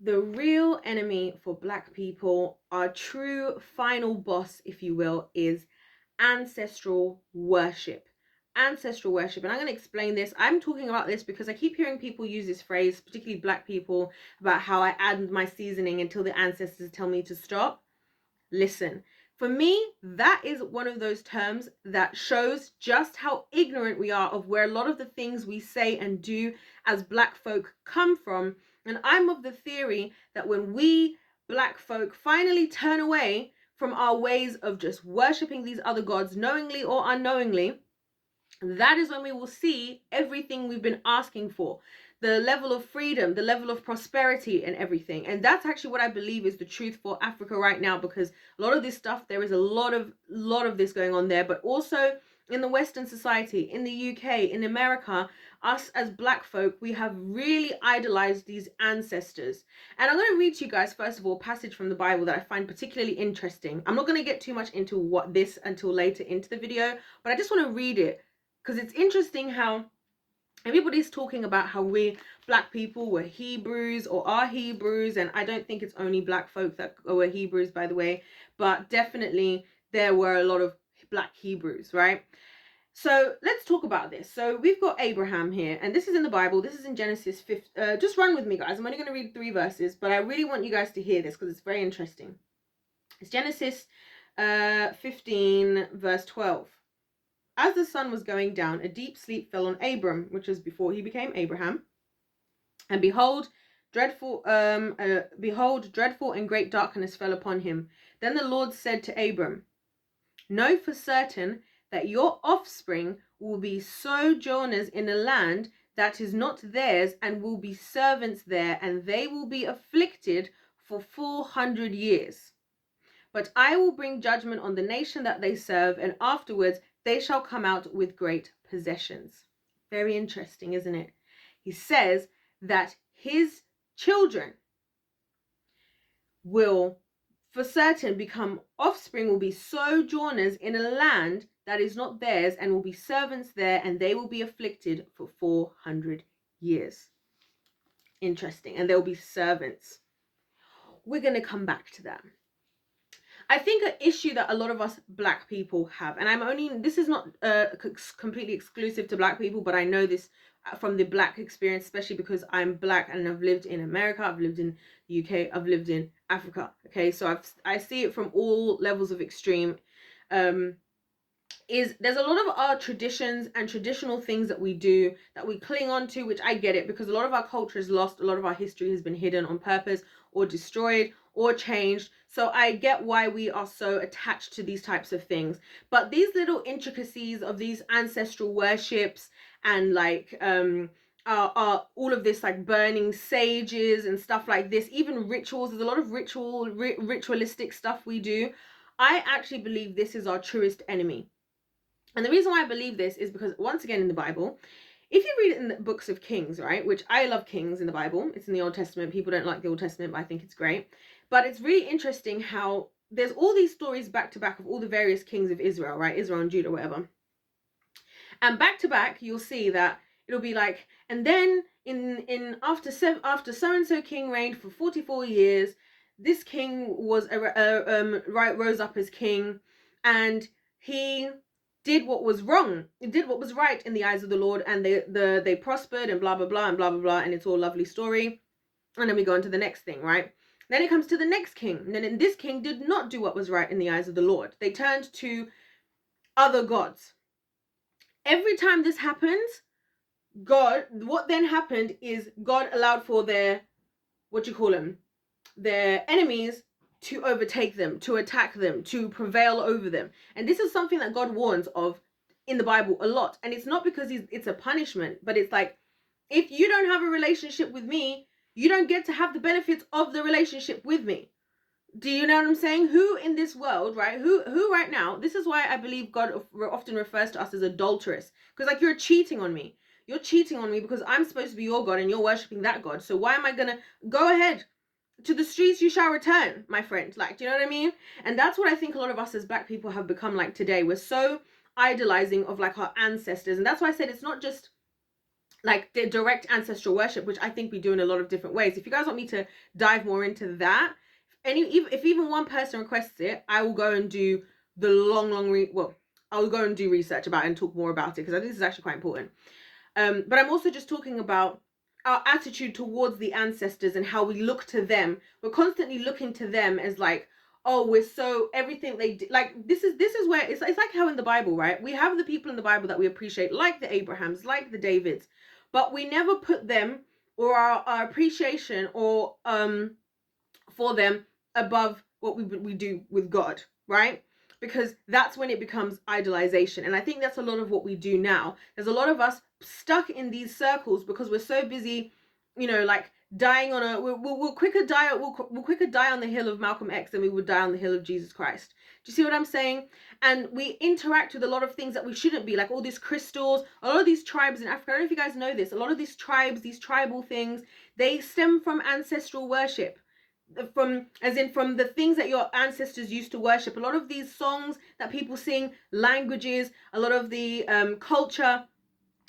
The real enemy for Black people, our true final boss, if you will, is ancestral worship. Ancestral worship. And I'm going to explain this. I'm talking about this because I keep hearing people use this phrase, particularly Black people, about how I add my seasoning until the ancestors tell me to stop. Listen, for me, that is one of those terms that shows just how ignorant we are of where a lot of the things we say and do as Black folk come from. And I'm of the theory that when we Black folk finally turn away from our ways of just worshipping these other gods, knowingly or unknowingly, that is when we will see everything we've been asking for, the level of freedom, the level of prosperity and everything. And that's actually what I believe is the truth for Africa right now, because a lot of this stuff, there is a lot of this going on there, but also in the Western society, in the UK, in America, us as Black folk, we have really idolized these ancestors. And I'm going to read to you guys, first of all, a passage from the Bible that I find particularly interesting. I'm not going to get too much into what this until later into the video, but I just want to read it because it's interesting how everybody's talking about how we Black people were Hebrews or are Hebrews, and I don't think it's only Black folk that were Hebrews, by the way, but definitely there were a lot of Black Hebrews, right? So let's talk about this. So we've got Abraham here, and this is in the Bible. This is in Genesis 5. Just run with me, guys. I'm only going to read 3 verses, but I really want you guys to hear this because it's very interesting. It's Genesis 15, verse 12. As the sun was going down, a deep sleep fell on Abram, which was before he became Abraham. And behold, dreadful and great darkness fell upon him. Then the Lord said to Abram, know for certain that your offspring will be sojourners in a land that is not theirs, and will be servants there, and they will be afflicted for 400 years. But I will bring judgment on the nation that they serve, and afterwards they shall come out with great possessions. Very interesting, isn't it? He says that his children will for certain become offspring, will be sojourners in a land that is not theirs, and will be servants there, and they will be afflicted for 400 years. Interesting. And they'll be servants. We're going to come back to that. I think an issue that a lot of us Black people have, and this is not completely exclusive to Black people, but I know this from the Black experience, especially because I'm Black and I've lived in America, I've lived in the UK, I've lived in Africa. Okay, so I see it from all levels of extreme. Is there's a lot of our traditions and traditional things that we do that we cling on to, which I get it, because a lot of our culture is lost, a lot of our history has been hidden on purpose or destroyed or changed. So I get why we are so attached to these types of things. But these little intricacies of these ancestral worships and like all of this, like burning sages and stuff like this, even rituals, there's a lot of ritualistic stuff we do. I actually believe this is our truest enemy. And the reason why I believe this is because, once again, in the Bible, if you read it in the books of Kings, right, which I love Kings in the Bible, it's in the Old Testament. People don't like the Old Testament, but I think it's great. But it's really interesting how there's all these stories back to back of all the various kings of Israel, right, Israel and Judah, whatever. And back to back, you'll see that it'll be like, and then after so-and-so king reigned for 44 years, this king was rose up as king, and he did what was wrong, did what was right in the eyes of the Lord, and they prospered and blah blah blah and blah blah blah, and it's all lovely story. And then we go on to the next thing, right? Then it comes to the next king, and then this king did not do what was right in the eyes of the Lord. They turned to other gods. Every time this happens, what then happened is God allowed for their enemies to overtake them, to attack them, to prevail over them. And this is something that God warns of in the Bible a lot. And it's not because it's a punishment, but it's like, if you don't have a relationship with me, you don't get to have the benefits of the relationship with me. Do you know what I'm saying? Who in this world, right? Who right now, this is why I believe God often refers to us as adulterous. Because like, you're cheating on me. You're cheating on me because I'm supposed to be your God and you're worshipping that God. So why am I going to go ahead? To the streets you shall return, my friend. Like, do you know what I mean? And that's what I think a lot of us as Black people have become like today. We're so idolizing of like our ancestors. And that's why I said it's not just like the direct ancestral worship, which I think we do in a lot of different ways. If you guys want me to dive more into that, if even one person requests it, I will go and do the I will go and do research about it and talk more about it, because I think this is actually quite important. But I'm also just talking about our attitude towards the ancestors and how we look to them. We're constantly looking to them as like, oh, we're so everything they did. Like this is where it's like how in the Bible, right? We have the people in the Bible that we appreciate, like the Abrahams, like the Davids, but we never put them or our appreciation or for them above what we do with God, right? Because that's when it becomes idolization. And I think that's a lot of what we do now. There's a lot of us stuck in these circles because we're so busy, like dying on a we'll quicker die on the hill of Malcolm X than we would die on the hill of Jesus Christ. Do you see what I'm saying? And we interact with a lot of things that we shouldn't be, like all these crystals, a lot of these tribes in Africa. I don't know if you guys know this. A lot of these tribes, these tribal things, they stem from ancestral worship. From the things that your ancestors used to worship. A lot of these songs that people sing, languages, a lot of the culture.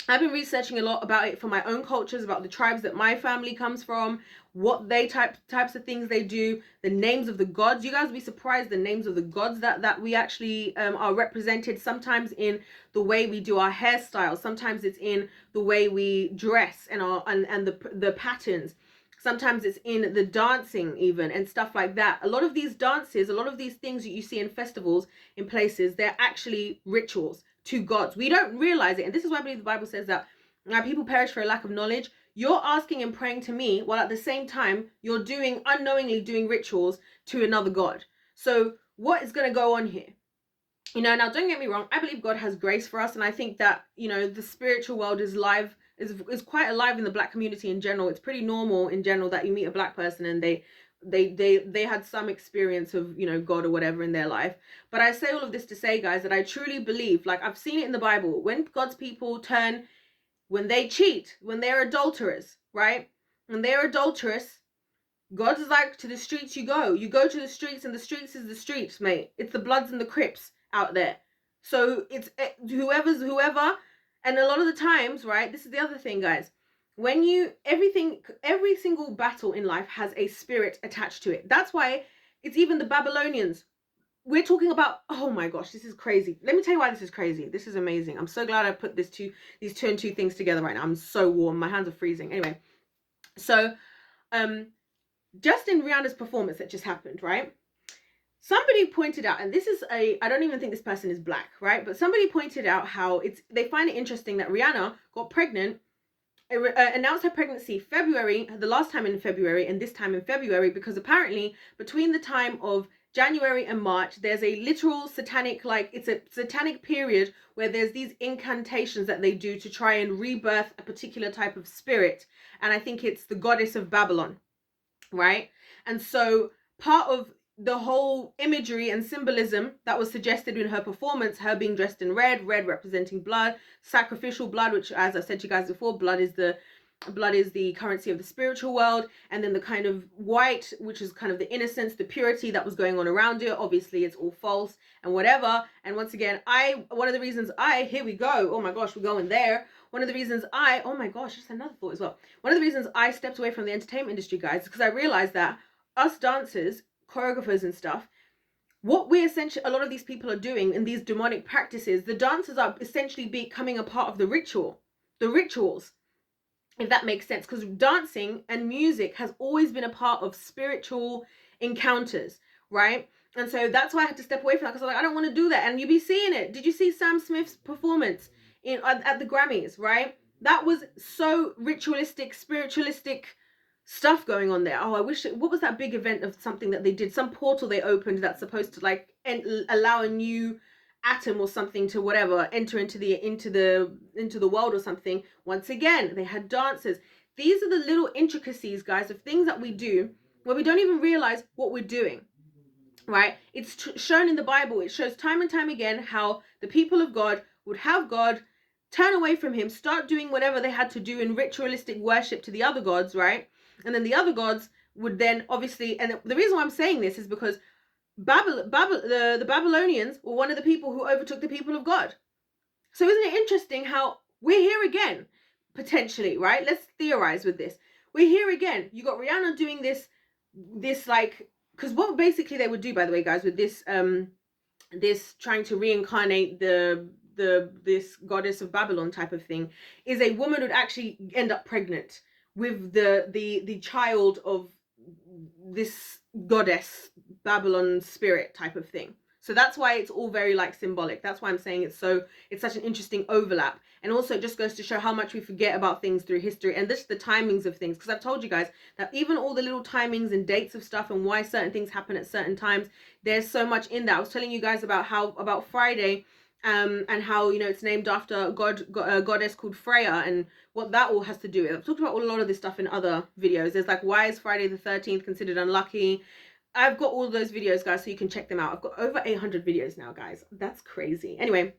I've been researching a lot about it for my own cultures, about the tribes that my family comes from, what they types of things they do, the names of the gods. You guys will be surprised the names of the gods that we actually are represented. Sometimes in the way we do our hairstyles, sometimes it's in the way we dress and the patterns. Sometimes it's in the dancing even and stuff like that. A lot of these dances, a lot of these things that you see in festivals, in places, they're actually rituals to gods. We don't realize it. And this is why I believe the Bible says that people perish for a lack of knowledge. You're asking and praying to me while at the same time you're unknowingly doing rituals to another god. So what is going to go on here? Now don't get me wrong. I believe God has grace for us. And I think that, the spiritual world is quite alive in the Black community in general. It's pretty normal in general that you meet a Black person and they had some experience of God or whatever in their life. But I say all of this to say, guys, that I truly believe, like I've seen it in the Bible, when God's people when they cheat, when they're adulterers, right? When they're adulterous, God is like, to the streets you go to the streets, and the streets is the streets, mate. It's the Bloods and the Crips out there. So it's whoever. And a lot of the times, right, this is the other thing, guys, when every single battle in life has a spirit attached to it. That's why it's even the Babylonians. We're talking about, oh my gosh, this is crazy. Let me tell you why this is crazy. This is amazing. I'm so glad I put these two and two things together right now. I'm so warm. My hands are freezing. Anyway, so just in Rihanna's performance that just happened, right? Somebody pointed out, and this is I don't even think this person is Black, right? But somebody pointed out how they find it interesting that Rihanna got pregnant, announced her pregnancy the last time in February and this time in February, because apparently between the time of January and March, there's a literal satanic, it's a satanic period where there's these incantations that they do to try and rebirth a particular type of spirit. And I think it's the goddess of Babylon, right? And so part of the whole imagery and symbolism that was suggested in her performance, her being dressed in red representing blood, sacrificial blood, which, as I said to you guys before, blood is the currency of the spiritual world, and then the kind of white, which is kind of the innocence, the purity that was going on around it. Obviously it's all false and whatever. And once again, one of the reasons here we go, oh my gosh, we're going there. One of the reasons oh my gosh, just another thought as well. One of the reasons I stepped away from the entertainment industry, guys, is because I realized that us dancers, choreographers and stuff, what a lot of these people are doing in these demonic practices, the dancers are essentially becoming a part of the rituals, if that makes sense, because dancing and music has always been a part of spiritual encounters, right? And so that's why I had to step away from that, because I'm like, I don't want to do that. And you be seeing it. Did you see Sam Smith's performance at the Grammys, right? That was so ritualistic, spiritualistic stuff going on there. Oh, I wish what was that big event of something that they did, some portal they opened that's supposed to allow a new atom or something to whatever enter into the world or something. Once again, they had dancers. These are the little intricacies, guys, of things that we do where we don't even realize what we're doing, right? It's shown in the Bible. It shows time and time again how the people of God would have God turn away from him, start doing whatever they had to do in ritualistic worship to the other gods, right? And then the other gods would then obviously, and the reason why I'm saying this is because the Babylonians were one of the people who overtook the people of God. So isn't it interesting how we're here again? potentially, right? Let's theorize with this. We're here again. You got Rihanna doing this like, because what basically they would do, by the way, guys, with this this trying to reincarnate this goddess of Babylon type of thing, is a woman would actually end up pregnant with the child of this goddess Babylon spirit type of thing. So that's why it's all very like symbolic. That's why I'm saying it's such an interesting overlap. And also it just goes to show how much we forget about things through history, and this the timings of things, because I've told you guys that even all the little timings and dates of stuff and why certain things happen at certain times, there's so much in that. I was telling you guys about Friday, and how, you know, it's named after a goddess called Freya, and what that all has to do with. I've talked about a lot of this stuff in other videos. There's like, why is Friday the 13th considered unlucky? I've got all those videos, guys, so you can check them out. I've got over 800 videos now, guys. That's crazy. Anyway,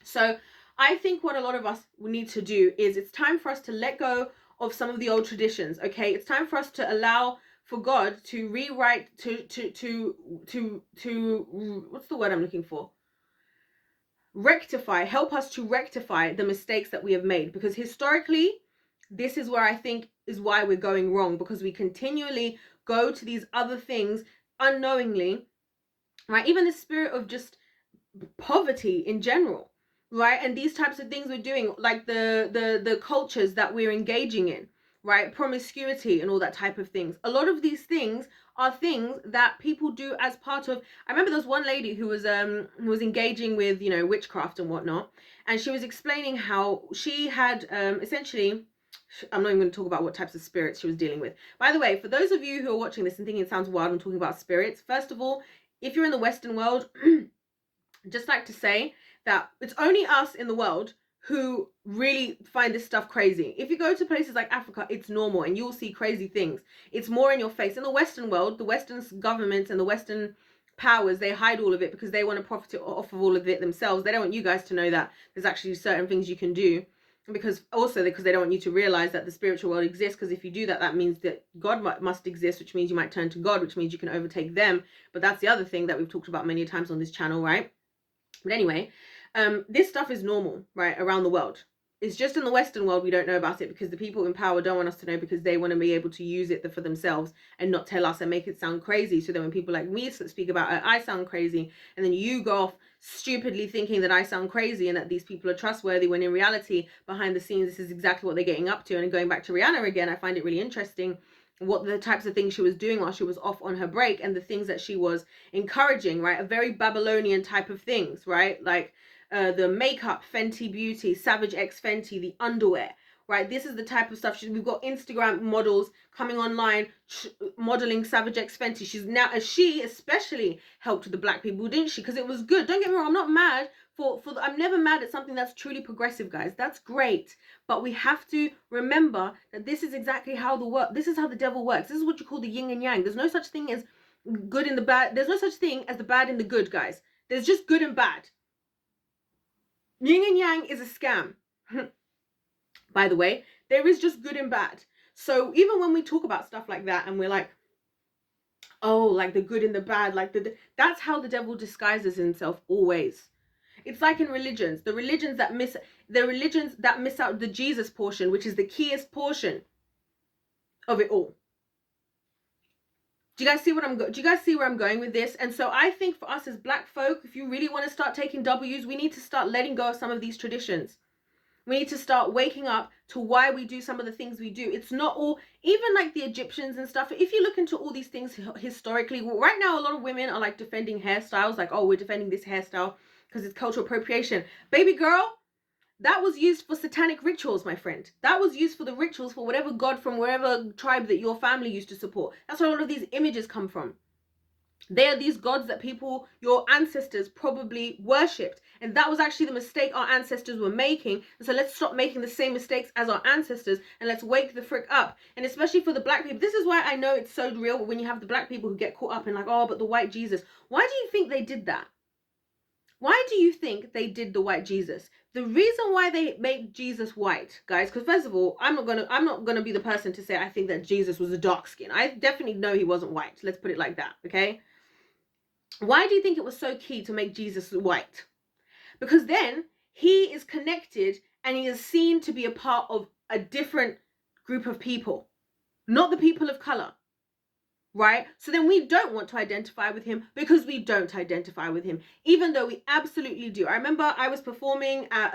so I think what a lot of us need to do is, it's time for us to let go of some of the old traditions, okay? It's time for us to allow for God to rewrite, to what's the word I'm looking for? Rectify, help us to rectify the mistakes that we have made. Because historically, this is where I think is why we're going wrong, because we continually go to these other things unknowingly, right? Even the spirit of just poverty in general, right? And these types of things we're doing, like the cultures that we're engaging in, right? Promiscuity and all that type of things. A lot of these things are things that people do as part of. I remember there was one lady who was engaging with, you know, witchcraft and whatnot, and she was explaining how she had essentially, I'm not even going to talk about what types of spirits she was dealing with. By the way, for those of you who are watching this and thinking it sounds wild, I'm talking about spirits. First of all, if you're in the Western world, just like to say that it's only us in the world who really find this stuff crazy. If you go to places like Africa, it's normal and you'll see crazy things. It's more in your face. In the Western world, the Western governments and the Western powers, they hide all of it because they want to profit off of all of it themselves. They don't want you guys to know that there's actually certain things you can do, because they don't want you to realize that the spiritual world exists. Because if you do that, that means that God must exist, which means you might turn to God, which means you can overtake them. But that's the other thing that we've talked about many times on this channel, right? But anyway, this stuff is normal, right, around the world. It's just in the Western world we don't know about it, because the people in power don't want us to know, because they want to be able to use it for themselves and not tell us and make it sound crazy. So then when people like me speak about it, I sound crazy, and then you go off stupidly thinking that I sound crazy and that these people are trustworthy, when in reality, behind the scenes, this is exactly what they're getting up to. And going back to Rihanna again, I find it really interesting what the types of things she was doing while she was off on her break, and the things that she was encouraging, right? A very Babylonian type of things, right? Like the makeup, Fenty Beauty, Savage X Fenty, the underwear, right? This is the type of stuff. We've got Instagram models coming online modeling Savage X Fenty. She especially helped the black people, didn't she? Because it was good. Don't get me wrong, I'm not mad I'm never mad at something that's truly progressive, guys. That's great. But we have to remember that this is exactly how this is how the devil works. This is what you call the yin and yang. There's no such thing as good and the bad. There's no such thing as the bad and the good, guys. There's just good and bad. Yin and yang is a scam. By the way, there is just good and bad. So even when we talk about stuff like that and we're like, oh, like the good and the bad, like that's how the devil disguises himself always. It's like in religions, the religions that miss out the Jesus portion, which is the keyest portion of it all. Do you guys see where I'm going with this? And so I think for us as black folk, if you really want to start taking W's, we need to start letting go of some of these traditions. We need to start waking up to why we do some of the things we do. It's not all, even like the Egyptians and stuff. If you look into all these things historically, right now a lot of women are like defending hairstyles, like, oh, we're defending this hairstyle because it's cultural appropriation. Baby girl, that was used for satanic rituals, my friend. That was used for the rituals for whatever god from wherever tribe that your family used to support. That's where a lot of these images come from. They are these gods that your ancestors probably worshipped. And that was actually the mistake our ancestors were making. And so let's stop making the same mistakes as our ancestors, and let's wake the frick up. And especially for the black people, this is why I know it's so real when you have the black people who get caught up in like, oh, but the white Jesus. Why do you think they did that? Why do you think they did the white Jesus? The reason why they made Jesus white, guys, because first of all, I'm not gonna be the person to say I think that Jesus was a dark skin. I definitely know he wasn't white. Let's put it like that, okay? Why do you think it was so key to make Jesus white? Because then he is connected and he is seen to be a part of a different group of people, not the people of color, right? So then we don't want to identify with him because we don't identify with him, even though we absolutely do. I remember I was performing at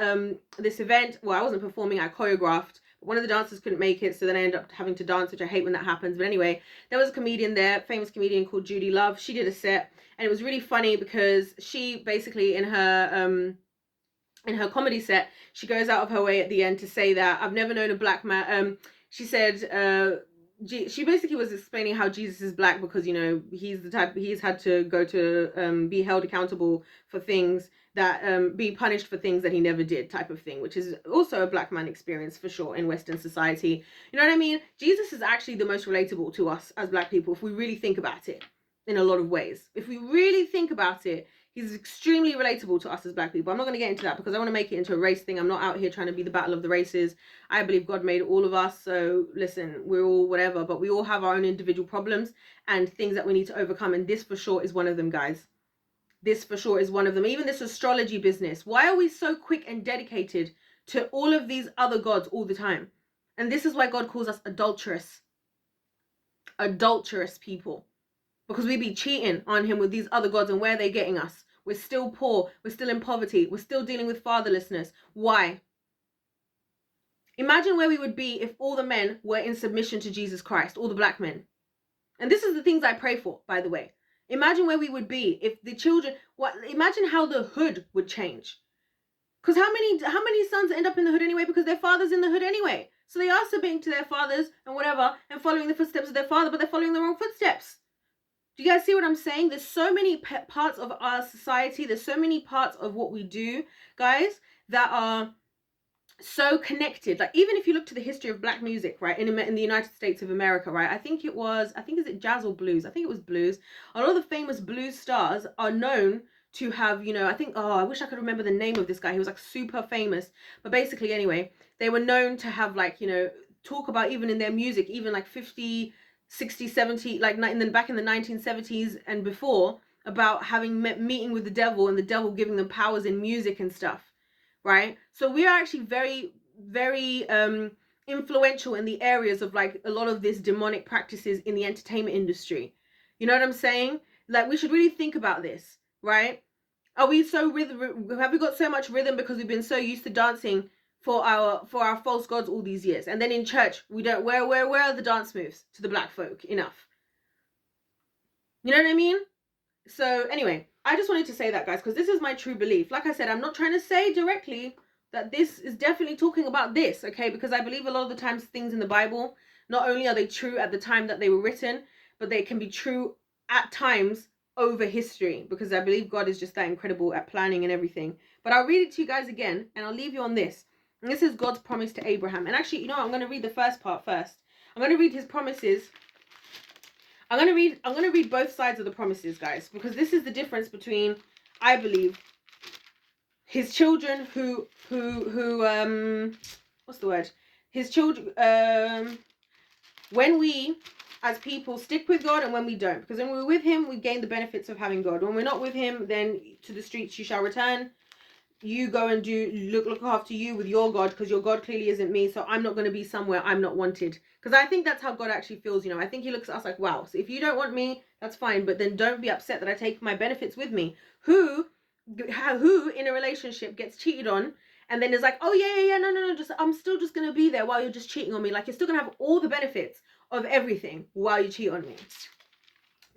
this event. Well, I wasn't performing, I choreographed. One of the dancers couldn't make it, so then I ended up having to dance, which I hate when that happens. But anyway, there was a comedian there, famous comedian called Judy Love. She did a set, and it was really funny because she basically in her comedy set, she goes out of her way at the end to say that I've never known a black man. She said, she basically was explaining how Jesus is black because, you know, he's had to go to be held accountable for things that be punished for things that he never did, type of thing, which is also a black man experience for sure in Western society. You know what I mean? Jesus is actually the most relatable to us as black people if we really think about it, in a lot of ways. If we really think about it, he's extremely relatable to us as black people. I'm not going to get into that because I want to make it into a race thing. I'm not out here trying to be the battle of the races. I believe God made all of us. So listen, we're all whatever, but we all have our own individual problems and things that we need to overcome. And this for sure is one of them, guys. This for sure is one of them. Even this astrology business. Why are we so quick and dedicated to all of these other gods all the time? And this is why God calls us adulterous. Adulterous people. Because we be cheating on him with these other gods, and where are they getting us? We're still poor. We're still in poverty. We're still dealing with fatherlessness. Why? Imagine where we would be if all the men were in submission to Jesus Christ, all the black men. And this is the things I pray for, by the way. Imagine where we would be if the children, imagine how the hood would change. Because how many sons end up in the hood anyway? Because their father's in the hood anyway. So they are submitting to their fathers and whatever and following the footsteps of their father, but they're following the wrong footsteps. Do you guys see what I'm saying? There's so many parts of our society. There's so many parts of what we do, guys, that are so connected. Like, even if you look to the history of black music, right, in the United States of America, right, I think is it jazz or blues? I think it was blues. A lot of the famous blues stars are known to have, you know, I wish I could remember the name of this guy. He was like super famous. But basically, anyway, they were known to have, like, you know, talk about, even in their music, even like 50, 60, 70, like back in the 1970s and before, about having meeting with the devil and the devil giving them powers in music and stuff, right? So we are actually very, very influential in the areas of like a lot of this demonic practices in the entertainment industry. You know what I'm saying? Like, we should really think about this, right? Are we so have we got so much rhythm because we've been so used to dancing for our false gods all these years, and then in church we don't, where are the dance moves to the black folk enough? You know what I mean? So anyway, I just wanted to say that, guys, because this is my true belief. Like I said, I'm not trying to say directly that this is definitely talking about this, okay? Because I believe a lot of the times things in the Bible, not only are they true at the time that they were written, but they can be true at times over history, because I believe God is just that incredible at planning and everything. But I'll read it to you guys again, and I'll leave you on this. And this is God's promise to Abraham. And actually, you know what? I'm going to read the first part first. I'm going to read his promises. I'm going to read both sides of the promises, guys, because this is the difference between, I believe, his children who what's the word? His children, when we as people stick with God and when we don't. Because when we're with him, we gain the benefits of having God. When we're not with him, then to the streets you shall return. You go and look after you with your God, because your God clearly isn't me. So I'm not going to be somewhere I'm not wanted. Because I think that's how God actually feels, you know. I think he looks at us like, wow, so if you don't want me, that's fine. But then don't be upset that I take my benefits with me. Who in a relationship gets cheated on and then is like, oh yeah, no, just I'm still just going to be there while you're just cheating on me. Like, you're still going to have all the benefits of everything while you cheat on me.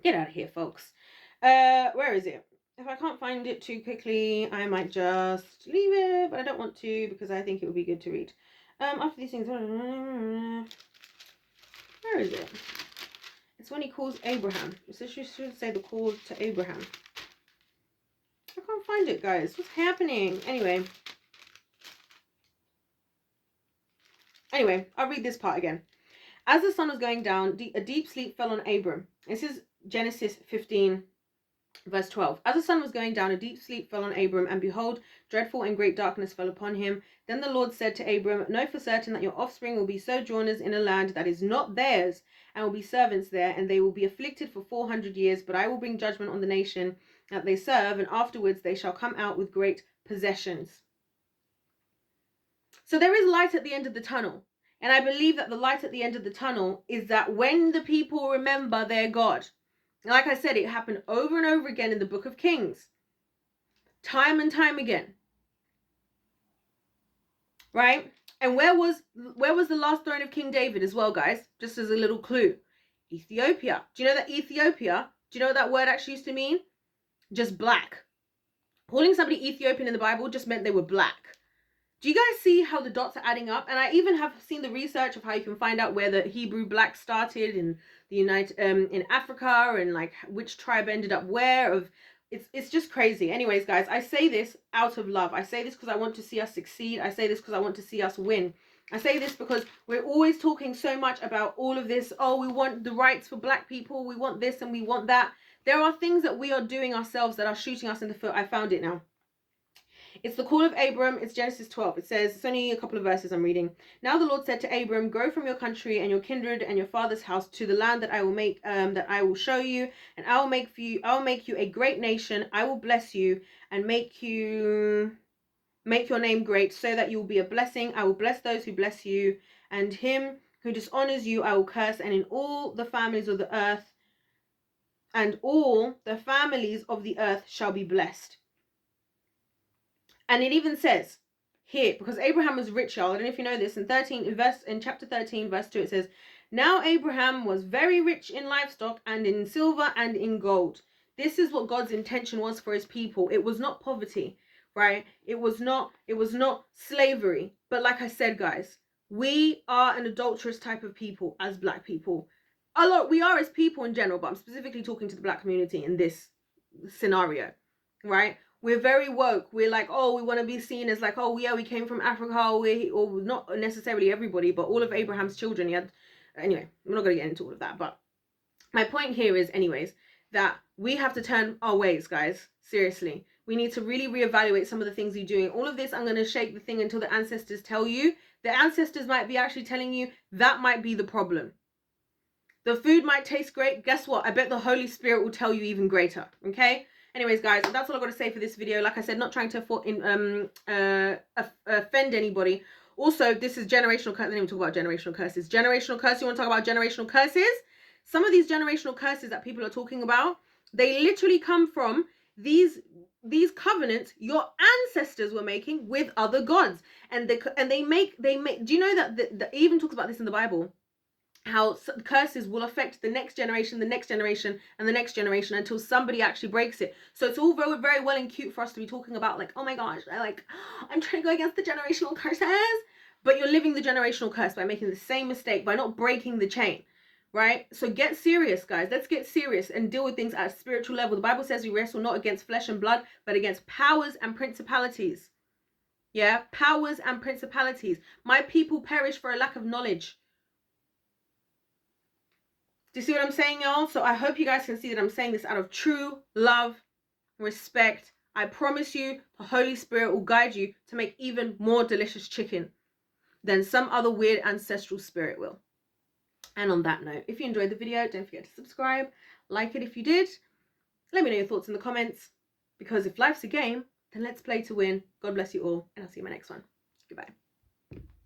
Get out of here, folks. Where is it? If I can't find it too quickly, I might just leave it, but I don't want to because I think it would be good to read. After these things, where is it? It's when he calls Abraham. So you should say the call to Abraham. I can't find it, guys. What's happening? Anyway, I'll read this part again. As the sun was going down, a deep sleep fell on Abram. This is Genesis 15. Verse 12. As the sun was going down, a deep sleep fell on Abram, and behold, dreadful and great darkness fell upon him. Then the Lord said to Abram, know for certain that your offspring will be sojourners in a land that is not theirs, and will be servants there, and they will be afflicted for 400 years. But I will bring judgment on the nation that they serve, and afterwards they shall come out with great possessions. So there is light at the end of the tunnel. And I believe that the light at the end of the tunnel is that when the people remember their God, like I said, it happened over and over again in the book of Kings, time and time again, right? And where was the last throne of King David as well, guys? Just as a little clue. Ethiopia. Do you know that Ethiopia, do you know what that word actually used to mean? Just black. Calling somebody Ethiopian in the Bible just meant they were black. Do you guys see how the dots are adding up? And I even have seen the research of how you can find out where the Hebrew black started in the in Africa, and like which tribe ended up where. It's just crazy. Anyways, guys, I say this out of love. I say this because I want to see us succeed. I say this because I want to see us win. I say this because we're always talking so much about all of this. Oh, we want the rights for black people. We want this and we want that. There are things that we are doing ourselves that are shooting us in the foot. I found it now. It's the call of Abram. It's Genesis 12. It says, it's only a couple of verses I'm reading. Now the Lord said to Abram, go from your country and your kindred and your father's house to the land that I will make, that I will show you, and I will make you a great nation. I will bless you and make your name great, so that you will be a blessing. I will bless those who bless you, and him who dishonors you I will curse, and in all the families of the earth, and all the families of the earth shall be blessed. And it even says here, because Abraham was rich, y'all. I don't know if you know this. In chapter 13, verse 2, it says, now Abraham was very rich in livestock and in silver and in gold. This is what God's intention was for his people. It was not poverty, right? It was not slavery. But like I said, guys, we are an adulterous type of people as black people. We are as people in general, but I'm specifically talking to the black community in this scenario, right? We're very woke. We're like, oh, we want to be seen as like, oh yeah, we came from Africa, or not necessarily everybody, but all of Abraham's children. He had, anyway, we're not going to get into all of that. But my point here is, anyways, that we have to turn our ways, guys. Seriously, we need to really reevaluate some of the things you're doing. All of this, I'm going to shake the thing until the ancestors tell you. The ancestors might be actually telling you that might be the problem. The food might taste great. Guess what? I bet the Holy Spirit will tell you even greater. Okay. Anyways, guys, that's all I've got to say for this video. Like I said, not trying to offend anybody. Also, this is generational curse. I didn't even talk about generational curses. Generational curse. You want to talk about generational curses? Some of these generational curses that people are talking about, they literally come from these covenants your ancestors were making with other gods, and they make. Do you know that it even talks about this in the Bible? How curses will affect the next generation, the next generation, and the next generation until somebody actually breaks it. So it's all very, very well and cute for us to be talking about like, oh my gosh, I'm trying to go against the generational curses. But you're living the generational curse by making the same mistake, by not breaking the chain, right? So get serious, guys. Let's get serious and deal with things at a spiritual level. The Bible says we wrestle not against flesh and blood, but against powers and principalities. Yeah, powers and principalities. My people perish for a lack of knowledge. Do you see what I'm saying, y'all? So I hope you guys can see that I'm saying this out of true love, respect. I promise you, the Holy Spirit will guide you to make even more delicious chicken than some other weird ancestral spirit will. And on that note, if you enjoyed the video, don't forget to subscribe, like it if you did. Let me know your thoughts in the comments, because if life's a game, then let's play to win. God bless you all, and I'll see you in my next one. Goodbye.